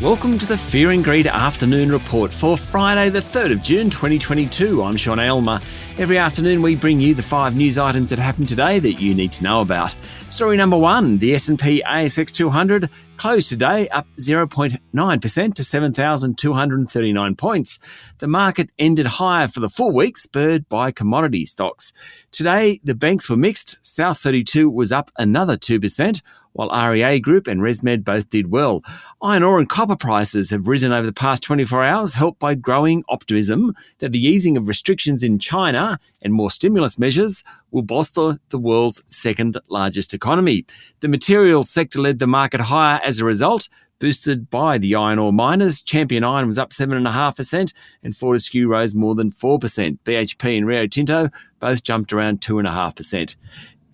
Welcome to the Fear and Greed Afternoon Report for Friday the 3rd of June 2022. I'm Sean Aylmer. Every afternoon we bring you the 5 news items that happened today that you need to know about. Story number 1, the S&P ASX 200 closed today up 0.9% to 7,239 points. The market ended higher for the full week, spurred by commodity stocks. Today the banks were mixed. South 32 was up another 2%, while REA Group and ResMed both did well. Iron ore and copper prices have risen over the past 24 hours, helped by growing optimism that the easing of restrictions in China and more stimulus measures will bolster the world's second largest economy. The materials sector led the market higher as a result, boosted by the iron ore miners. Champion Iron was up 7.5% and Fortescue rose more than 4%. BHP and Rio Tinto both jumped around 2.5%.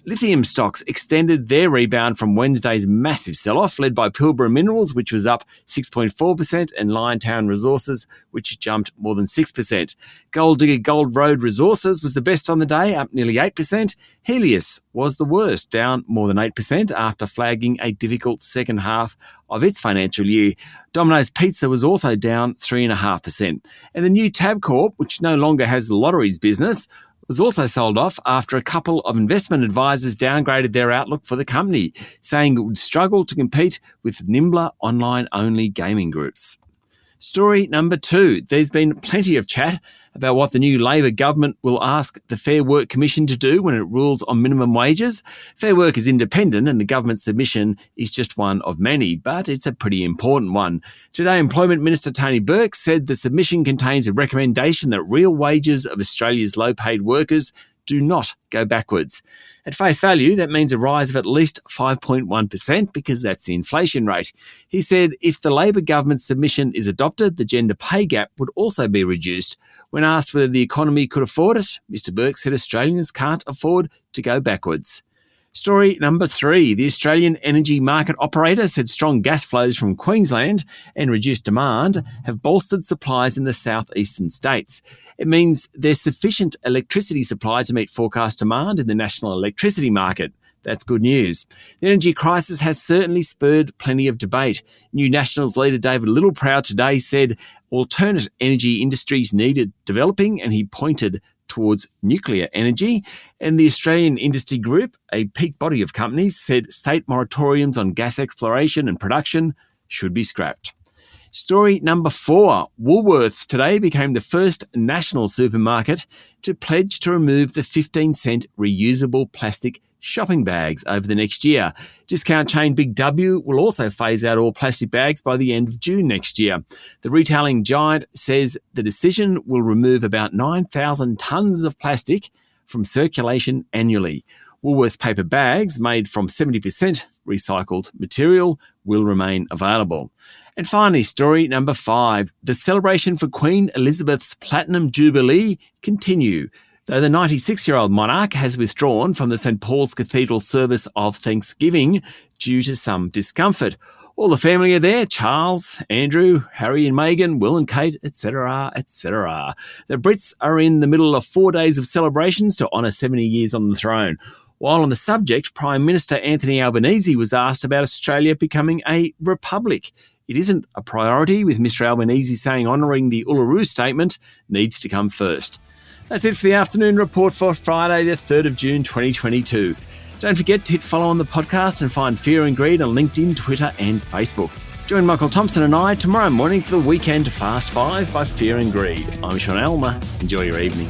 Lithium stocks extended their rebound from Wednesday's massive sell-off, led by Pilbara Minerals, which was up 6.4%, and Liontown Resources, which jumped more than 6%. Gold Digger Gold Road Resources was the best on the day, up nearly 8%. Helios was the worst, down more than 8% after flagging a difficult second half of its financial year. Domino's Pizza was also down 3.5%. And the new Tabcorp, which no longer has the lotteries business, was also sold off after a couple of investment advisors downgraded their outlook for the company, saying it would struggle to compete with nimbler online-only gaming groups. Story number 2. There's been plenty of chat about what the new Labor government will ask the Fair Work Commission to do when it rules on minimum wages. Fair Work is independent and the government's submission is just one of many, but it's a pretty important one. Today, Employment Minister Tony Burke said the submission contains a recommendation that real wages of Australia's low-paid workers do not go backwards. At face value, that means a rise of at least 5.1% because that's the inflation rate. He said if the Labor government's submission is adopted, the gender pay gap would also be reduced. When asked whether the economy could afford it, Mr Burke said Australians can't afford to go backwards. Story number 3. The Australian Energy Market Operator said strong gas flows from Queensland and reduced demand have bolstered supplies in the southeastern states. It means there's sufficient electricity supply to meet forecast demand in the national electricity market. That's good news. The energy crisis has certainly spurred plenty of debate. New Nationals leader David Littleproud today said alternate energy industries needed developing, and he pointed towards nuclear energy. And the Australian Industry Group, a peak body of companies, said state moratoriums on gas exploration and production should be scrapped. Story number 4. Woolworths today became the first national supermarket to pledge to remove the 15-cent reusable plastic shopping bags over the next year. Discount chain Big W will also phase out all plastic bags by the end of June next year. The retailing giant says the decision will remove about 9,000 tonnes of plastic from circulation annually. Woolworths paper bags made from 70% recycled material will remain available. And finally, story number 5. The celebration for Queen Elizabeth's Platinum Jubilee continue, though the 96-year-old monarch has withdrawn from the St Paul's Cathedral service of Thanksgiving due to some discomfort. All the family are there: Charles, Andrew, Harry and Meghan, Will and Kate, etc., etc. The Brits are in the middle of 4 days of celebrations to honour 70 years on the throne. While on the subject, Prime Minister Anthony Albanese was asked about Australia becoming a republic. It isn't a priority, with Mr Albanese saying honouring the Uluru Statement needs to come first. That's it for the afternoon report for Friday the 3rd of June 2022. Don't forget to hit follow on the podcast and find Fear and Greed on LinkedIn, Twitter and Facebook. Join Michael Thompson and I tomorrow morning for the Weekend Fast 5 by Fear and Greed. I'm Sean Aylmer. Enjoy your evening.